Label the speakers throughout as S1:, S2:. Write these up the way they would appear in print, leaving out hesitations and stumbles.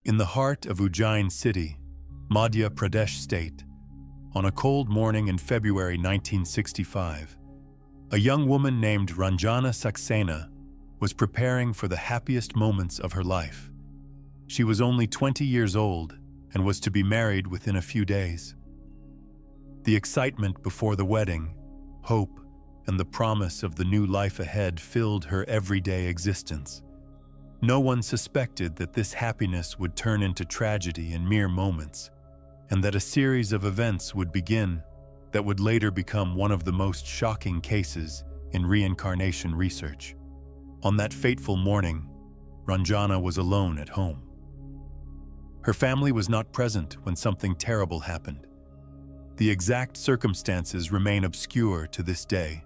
S1: In the heart of Ujjain city, Madhya Pradesh state, on a cold morning in February 1965, a young woman named Ranjana Saxena was preparing for the happiest moments of her life. She was only 20 years old and was to be married within a few days. The excitement before the wedding, hope, and the promise of the new life ahead filled her everyday existence. No one suspected that this happiness would turn into tragedy in mere moments, and that a series of events would begin that would later become one of the most shocking cases in reincarnation research. On that fateful morning, Ranjana was alone at home. Her family was not present when something terrible happened. The exact circumstances remain obscure to this day,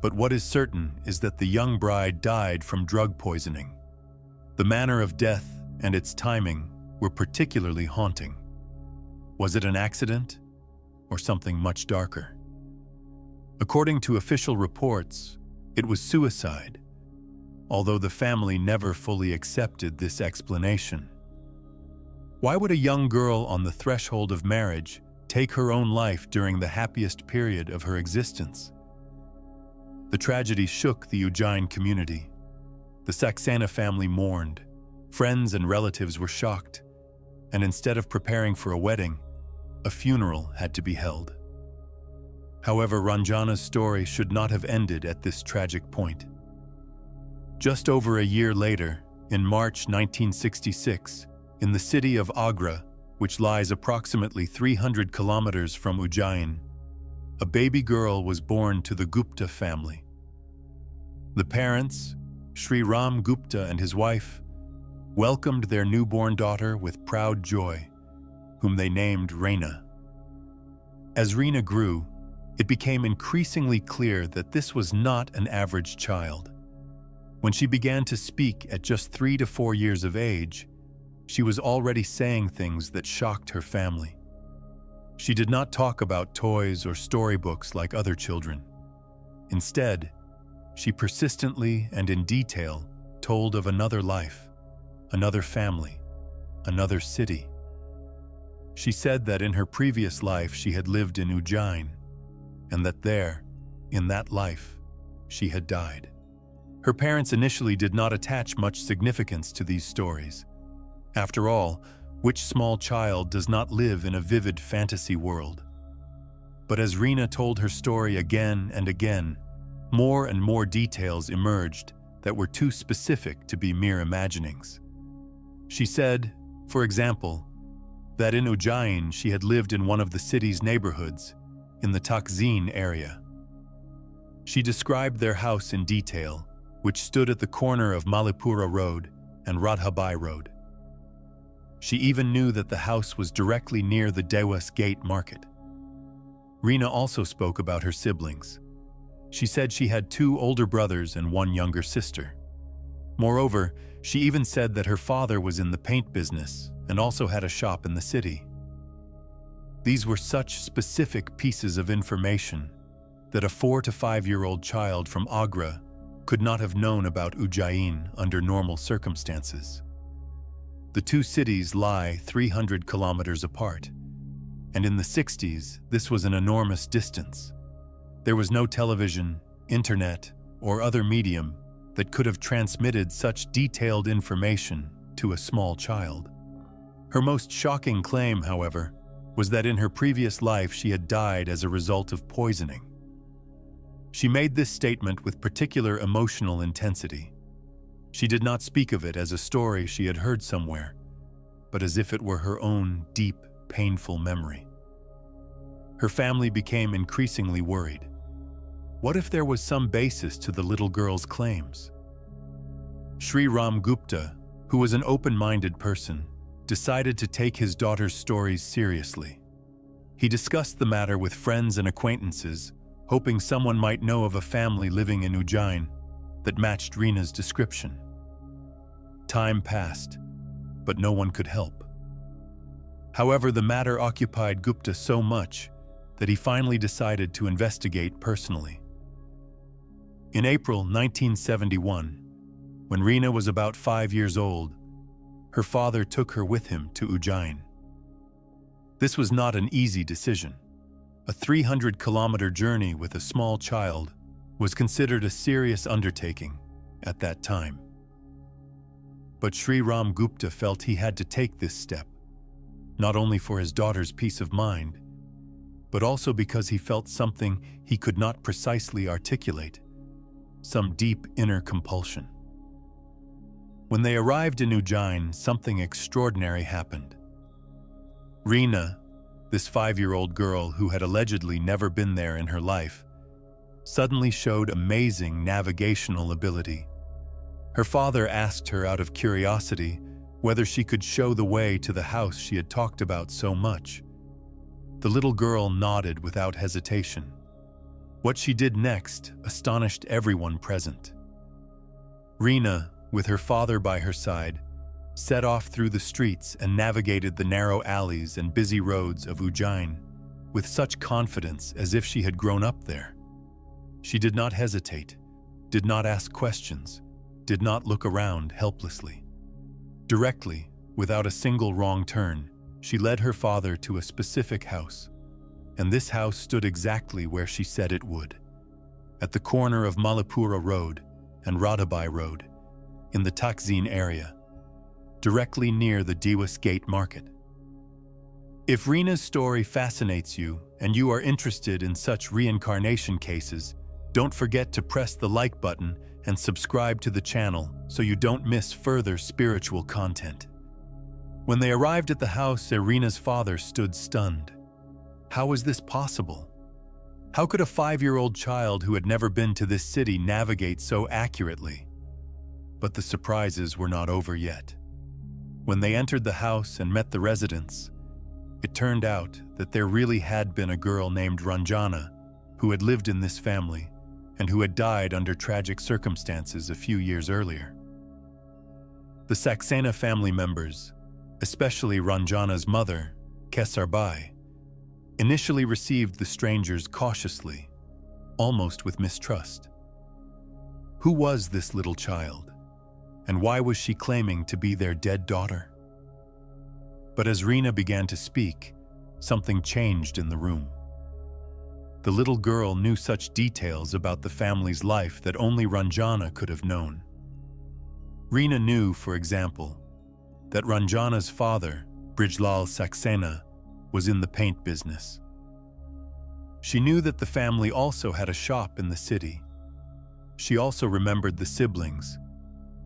S1: but what is certain is that the young bride died from drug poisoning. The manner of death and its timing were particularly haunting. Was it an accident or something much darker? According to official reports, it was suicide, although the family never fully accepted this explanation. Why would a young girl on the threshold of marriage take her own life during the happiest period of her existence? The tragedy shook the Ujjain community. The Saxena family mourned, friends and relatives were shocked, and instead of preparing for a wedding, a funeral had to be held. However, Ranjana's story should not have ended at this tragic point. Just over a year later, in March 1966, in the city of Agra, which lies approximately 300 kilometers from Ujjain, a baby girl was born to the Gupta family. The parents, Sri Ram Gupta and his wife, welcomed their newborn daughter with proud joy, whom they named Reena. As Reena grew, it became increasingly clear that this was not an average child. When she began to speak at just 3 to 4 years of age, she was already saying things that shocked her family. She did not talk about toys or storybooks like other children. Instead, she persistently and in detail told of another life, another family, another city. She said that in her previous life she had lived in Ujjain, and that there, in that life, she had died. Her parents initially did not attach much significance to these stories. After all, which small child does not live in a vivid fantasy world? But as Reena told her story again and again, more and more details emerged that were too specific to be mere imaginings. She said, for example, that in Ujjain she had lived in one of the city's neighborhoods, in the Takzeen area. She described their house in detail, which stood at the corner of Malipura Road and Radhabai Road. She even knew that the house was directly near the Dewas Gate Market. Reena also spoke about her siblings. She said she had 2 older brothers and 1 younger sister. Moreover, she even said that her father was in the paint business and also had a shop in the city. These were such specific pieces of information that a 4 to 5-year-old child from Agra could not have known about Ujjain under normal circumstances. The 2 cities lie 300 kilometers apart, and in the 60s, this was an enormous distance. There was no television, internet, or other medium that could have transmitted such detailed information to a small child. Her most shocking claim, however, was that in her previous life she had died as a result of poisoning. She made this statement with particular emotional intensity. She did not speak of it as a story she had heard somewhere, but as if it were her own deep, painful memory. Her family became increasingly worried. What if there was some basis to the little girl's claims? Sri Ram Gupta, who was an open-minded person, decided to take his daughter's stories seriously. He discussed the matter with friends and acquaintances, hoping someone might know of a family living in Ujjain that matched Reena's description. Time passed, but no one could help. However, the matter occupied Gupta so much that he finally decided to investigate personally. In April 1971, when Reena was about 5 years old, her father took her with him to Ujjain. This was not an easy decision. A 300-kilometer journey with a small child was considered a serious undertaking at that time. But Sri Ram Gupta felt he had to take this step, not only for his daughter's peace of mind, but also because he felt something he could not precisely articulate, some deep inner compulsion. When they arrived in Ujjain, something extraordinary happened. Reena, this 5-year-old girl who had allegedly never been there in her life, suddenly showed amazing navigational ability. Her father asked her out of curiosity whether she could show the way to the house she had talked about so much. The little girl nodded without hesitation. What she did next astonished everyone present. Reena, with her father by her side, set off through the streets and navigated the narrow alleys and busy roads of Ujjain with such confidence as if she had grown up there. She did not hesitate, did not ask questions, did not look around helplessly. Directly, without a single wrong turn, she led her father to a specific house, and this house stood exactly where she said it would, at the corner of Malapura Road and Radhabai Road, in the Takzeen area, directly near the Diwas Gate Market. If Reena's story fascinates you and you are interested in such reincarnation cases, don't forget to press the like button and subscribe to the channel so you don't miss further spiritual content. When they arrived at the house, Reena's father stood stunned. How was this possible? How could a 5-year-old child who had never been to this city navigate so accurately? But the surprises were not over yet. When they entered the house and met the residents, it turned out that there really had been a girl named Ranjana who had lived in this family and who had died under tragic circumstances a few years earlier. The Saxena family members, especially Ranjana's mother, Kesarbai, initially received the strangers cautiously, almost with mistrust. Who was this little child? And why was she claiming to be their dead daughter? But as Reena began to speak, something changed in the room. The little girl knew such details about the family's life that only Ranjana could have known. Reena knew, for example, that Ranjana's father, Brijlal Saxena, was in the paint business. She knew that the family also had a shop in the city. She also remembered the siblings,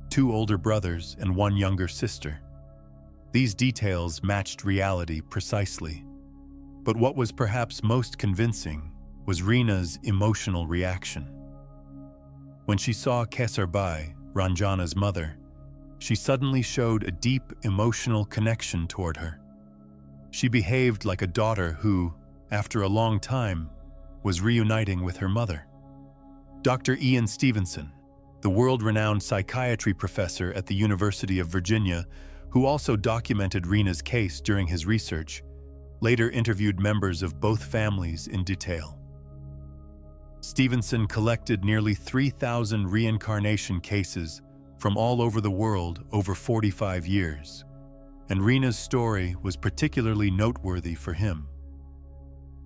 S1: 2 older brothers and 1 younger sister. These details matched reality precisely. But what was perhaps most convincing was Reena's emotional reaction. When she saw Kesarbai, Ranjana's mother, she suddenly showed a deep emotional connection toward her. She behaved like a daughter who, after a long time, was reuniting with her mother. Dr. Ian Stevenson, the world-renowned psychiatry professor at the University of Virginia, who also documented Reena's case during his research, later interviewed members of both families in detail. Stevenson collected nearly 3,000 reincarnation cases from all over the world over 45 years, and Reena's story was particularly noteworthy for him.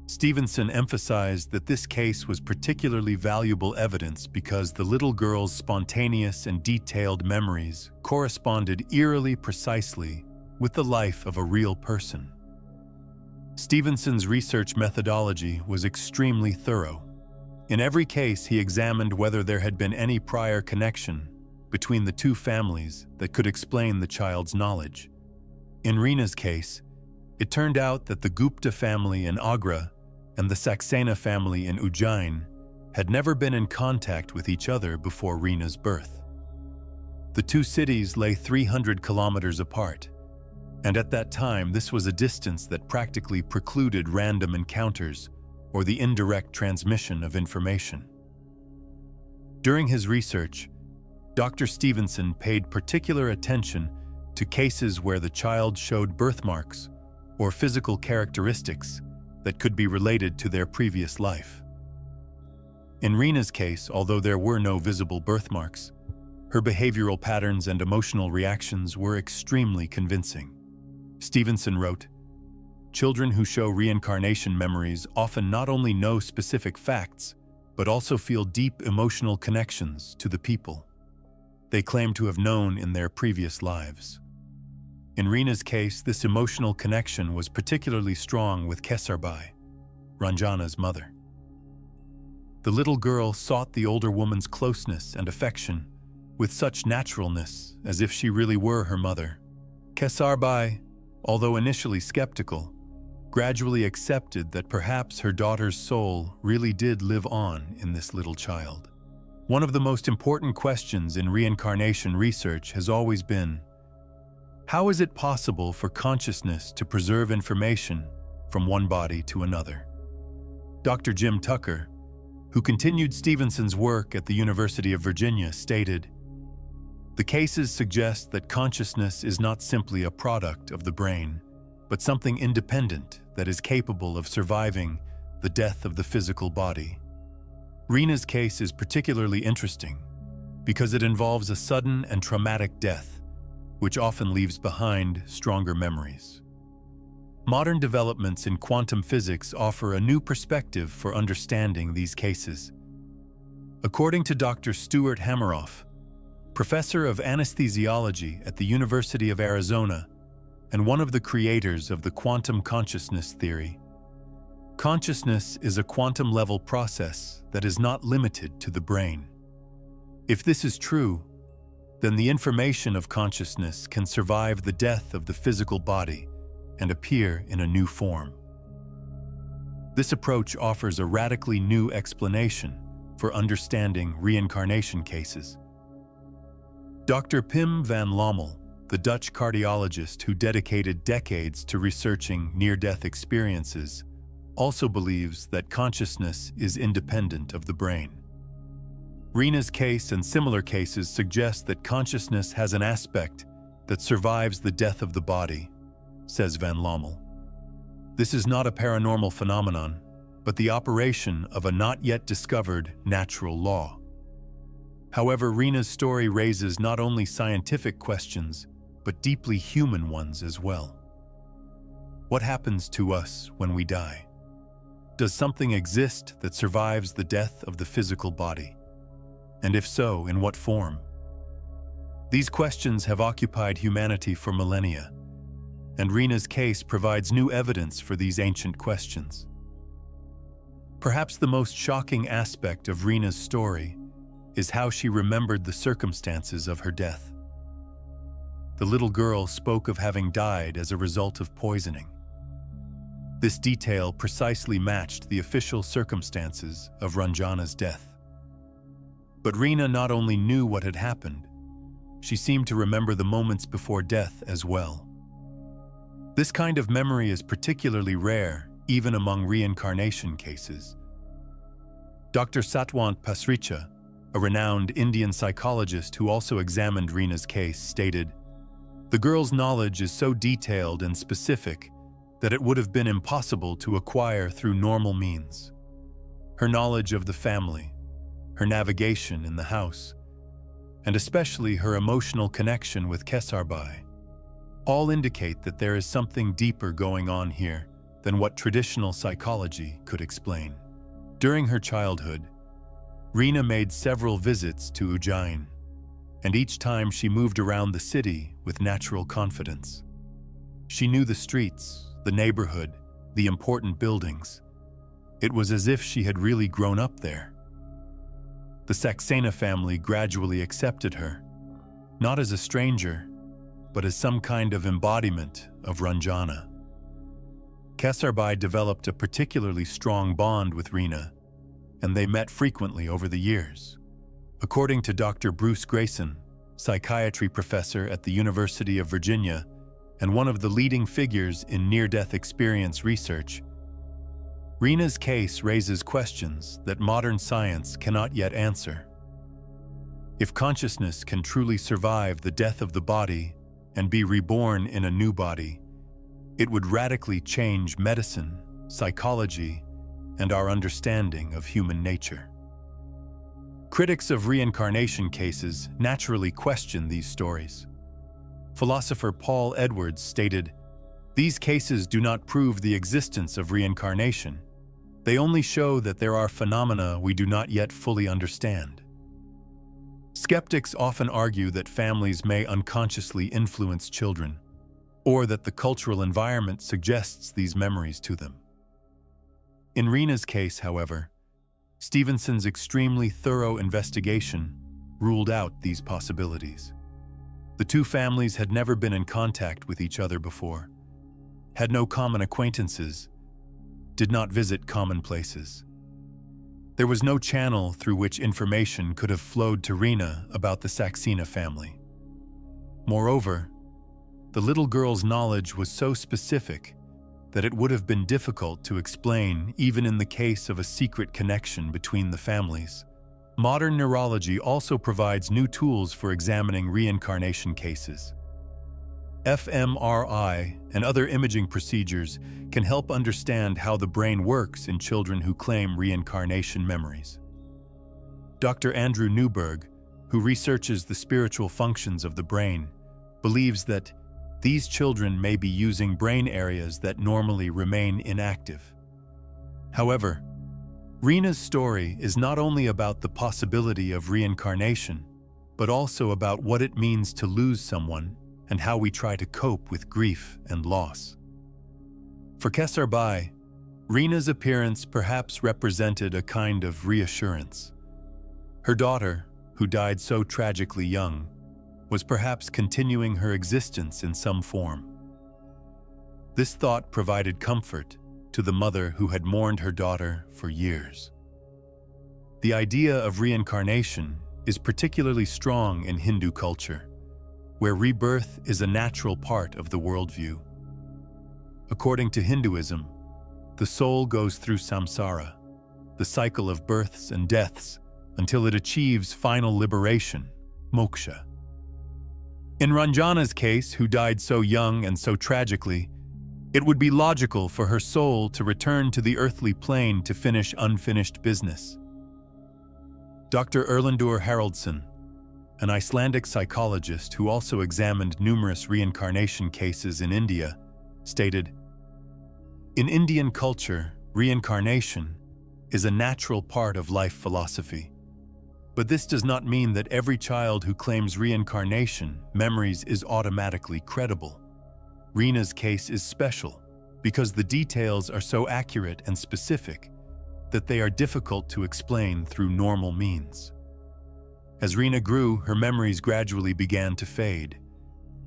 S1: Stevenson emphasized that this case was particularly valuable evidence because the little girl's spontaneous and detailed memories corresponded eerily precisely with the life of a real person. Stevenson's research methodology was extremely thorough. In every case, he examined whether there had been any prior connection between the 2 families that could explain the child's knowledge. In Reena's case, it turned out that the Gupta family in Agra and the Saxena family in Ujjain had never been in contact with each other before Reena's birth. The 2 cities lay 300 kilometers apart, and at that time this was a distance that practically precluded random encounters or the indirect transmission of information. During his research, Dr. Stevenson paid particular attention to cases where the child showed birthmarks or physical characteristics that could be related to their previous life. In Reena's case, although there were no visible birthmarks, Her behavioral patterns and emotional reactions were extremely convincing. Stevenson wrote, "Children who show reincarnation memories often not only know specific facts, but also feel deep emotional connections to the people they claim to have known in their previous lives." In Reena's case, this emotional connection was particularly strong with Kesarbai, Ranjana's mother. The little girl sought the older woman's closeness and affection with such naturalness, as if she really were her mother. Kesarbai, although initially skeptical, gradually accepted that perhaps her daughter's soul really did live on in this little child. One of the most important questions in reincarnation research has always been, how is it possible for consciousness to preserve information from one body to another? Dr. Jim Tucker, who continued Stevenson's work at the University of Virginia, stated, "The cases suggest that consciousness is not simply a product of the brain, but something independent that is capable of surviving the death of the physical body." Reena's case is particularly interesting because it involves a sudden and traumatic death, which often leaves behind stronger memories. Modern developments in quantum physics offer a new perspective for understanding these cases. According to Dr. Stuart Hameroff, professor of anesthesiology at the University of Arizona and one of the creators of the quantum consciousness theory, consciousness is a quantum-level process that is not limited to the brain. If this is true, then the information of consciousness can survive the death of the physical body and appear in a new form. This approach offers a radically new explanation for understanding reincarnation cases. Dr. Pim van Lommel, the Dutch cardiologist who dedicated decades to researching near-death experiences, also believes that consciousness is independent of the brain. Reena's case and similar cases suggest that consciousness has an aspect that survives the death of the body, says van Lommel. This is not a paranormal phenomenon, but the operation of a not yet discovered natural law. However, Reena's story raises not only scientific questions, but deeply human ones as well. What happens to us when we die? Does something exist that survives the death of the physical body? And if so, in what form? These questions have occupied humanity for millennia, and Reena's case provides new evidence for these ancient questions. Perhaps the most shocking aspect of Reena's story is how she remembered the circumstances of her death. The little girl spoke of having died as a result of poisoning. This detail precisely matched the official circumstances of Ranjana's death. But Reena not only knew what had happened, she seemed to remember the moments before death as well. This kind of memory is particularly rare, even among reincarnation cases. Dr. Satwant Pasricha, a renowned Indian psychologist who also examined Reena's case, stated, "The girl's knowledge is so detailed and specific that it would have been impossible to acquire through normal means. Her knowledge of the family, her navigation in the house, and especially her emotional connection with Kesarbai, all indicate that there is something deeper going on here than what traditional psychology could explain." During her childhood, Reena made several visits to Ujjain, and each time she moved around the city with natural confidence. She knew the streets, the neighborhood, the important buildings. It was as if she had really grown up there. The Saxena family gradually accepted her, not as a stranger, but as some kind of embodiment of Ranjana. Kesarbai developed a particularly strong bond with Reena, and they met frequently over the years. According to Dr. Bruce Grayson, psychiatry professor at the University of Virginia and one of the leading figures in near-death experience research, Reena's case raises questions that modern science cannot yet answer. If consciousness can truly survive the death of the body and be reborn in a new body, it would radically change medicine, psychology, and our understanding of human nature. Critics of reincarnation cases naturally question these stories. Philosopher Paul Edwards stated, "These cases do not prove the existence of reincarnation. They only show that there are phenomena we do not yet fully understand." Skeptics often argue that families may unconsciously influence children, or that the cultural environment suggests these memories to them. In Reena's case, however, Stevenson's extremely thorough investigation ruled out these possibilities. The two families had never been in contact with each other before, had no common acquaintances, did not visit common places. There was no channel through which information could have flowed to Reena about the Saxena family. Moreover, the little girl's knowledge was so specific that it would have been difficult to explain even in the case of a secret connection between the families. Modern neurology also provides new tools for examining reincarnation cases. fMRI and other imaging procedures can help understand how the brain works in children who claim reincarnation memories. Dr. Andrew Newberg, who researches the spiritual functions of the brain, believes that these children may be using brain areas that normally remain inactive. However, Reena's story is not only about the possibility of reincarnation, but also about what it means to lose someone and how we try to cope with grief and loss. For Kesarbai, Reena's appearance perhaps represented a kind of reassurance. Her daughter, who died so tragically young, was perhaps continuing her existence in some form. This thought provided comfort to the mother who had mourned her daughter for years. The idea of reincarnation is particularly strong in Hindu culture, where rebirth is a natural part of the worldview. According to Hinduism, the soul goes through samsara, the cycle of births and deaths, until it achieves final liberation, moksha. In Ranjana's case, who died so young and so tragically, it would be logical for her soul to return to the earthly plane to finish unfinished business. Dr. Erlendur Haraldsson, an Icelandic psychologist who also examined numerous reincarnation cases in India, stated, "In Indian culture, reincarnation is a natural part of life philosophy. But this does not mean that every child who claims reincarnation memories is automatically credible. Reena's case is special because the details are so accurate and specific that they are difficult to explain through normal means. As Reena grew, her memories gradually began to fade,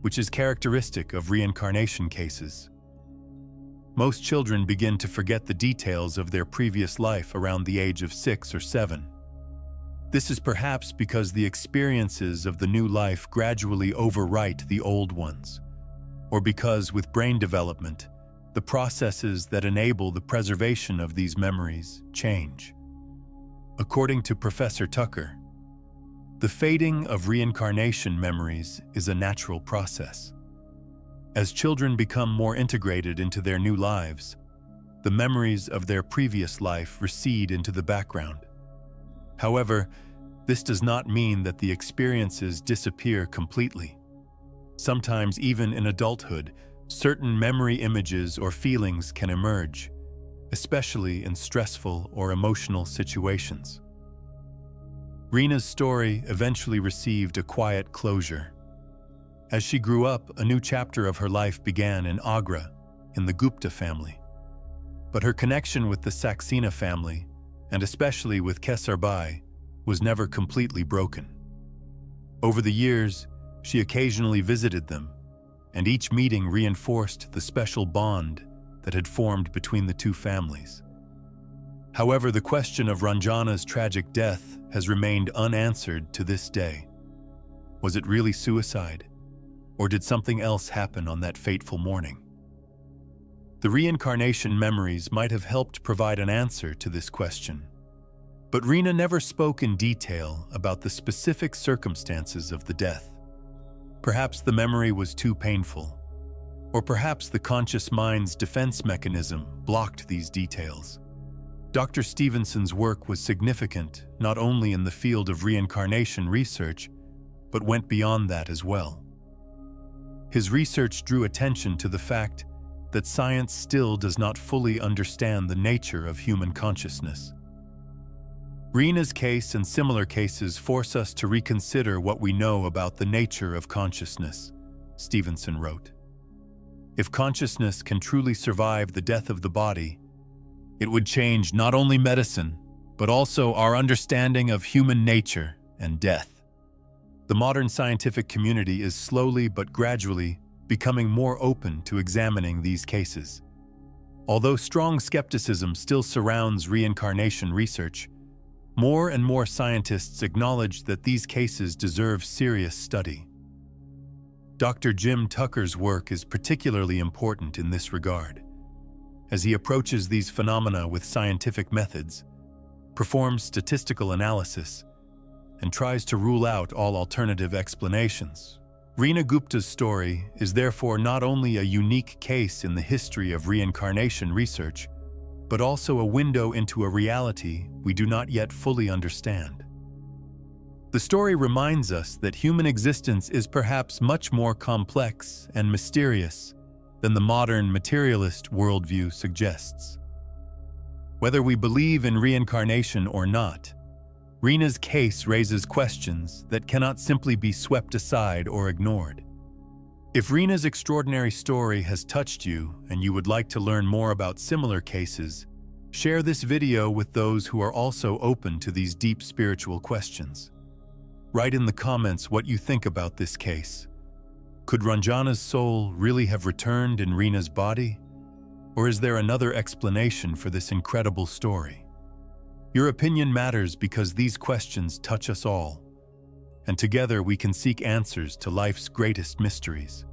S1: which is characteristic of reincarnation cases. Most children begin to forget the details of their previous life around the age of 6 or 7. This is perhaps because the experiences of the new life gradually overwrite the old ones, or because with brain development, the processes that enable the preservation of these memories change. According to Professor Tucker, the fading of reincarnation memories is a natural process. As children become more integrated into their new lives, the memories of their previous life recede into the background. However, this does not mean that the experiences disappear completely. Sometimes, even in adulthood, certain memory images or feelings can emerge, especially in stressful or emotional situations. Reena's story eventually received a quiet closure. As she grew up, a new chapter of her life began in Agra, in the Gupta family. But her connection with the Saxena family, and especially with Kesarbai, was never completely broken. Over the years, she occasionally visited them, and each meeting reinforced the special bond that had formed between the two families. However, the question of Ranjana's tragic death has remained unanswered to this day. Was it really suicide? Or did something else happen on that fateful morning? The reincarnation memories might have helped provide an answer to this question. But Reena never spoke in detail about the specific circumstances of the death. Perhaps the memory was too painful, or perhaps the conscious mind's defense mechanism blocked these details. Dr. Stevenson's work was significant not only in the field of reincarnation research, but went beyond that as well. His research drew attention to the fact that science still does not fully understand the nature of human consciousness. Reena's case and similar cases force us to reconsider what we know about the nature of consciousness, Stevenson wrote. If consciousness can truly survive the death of the body, it would change not only medicine, but also our understanding of human nature and death. The modern scientific community is slowly but gradually becoming more open to examining these cases. Although strong skepticism still surrounds reincarnation research, more and more scientists acknowledge that these cases deserve serious study. Dr. Jim Tucker's work is particularly important in this regard, as he approaches these phenomena with scientific methods, performs statistical analysis, and tries to rule out all alternative explanations. Reena Gupta's story is therefore not only a unique case in the history of reincarnation research, but also a window into a reality we do not yet fully understand. The story reminds us that human existence is perhaps much more complex and mysterious than the modern materialist worldview suggests. Whether we believe in reincarnation or not, Reena's case raises questions that cannot simply be swept aside or ignored. If Reena's extraordinary story has touched you and you would like to learn more about similar cases, share this video with those who are also open to these deep spiritual questions. Write in the comments what you think about this case. Could Ranjana's soul really have returned in Reena's body? Or is there another explanation for this incredible story? Your opinion matters because these questions touch us all, and together we can seek answers to life's greatest mysteries.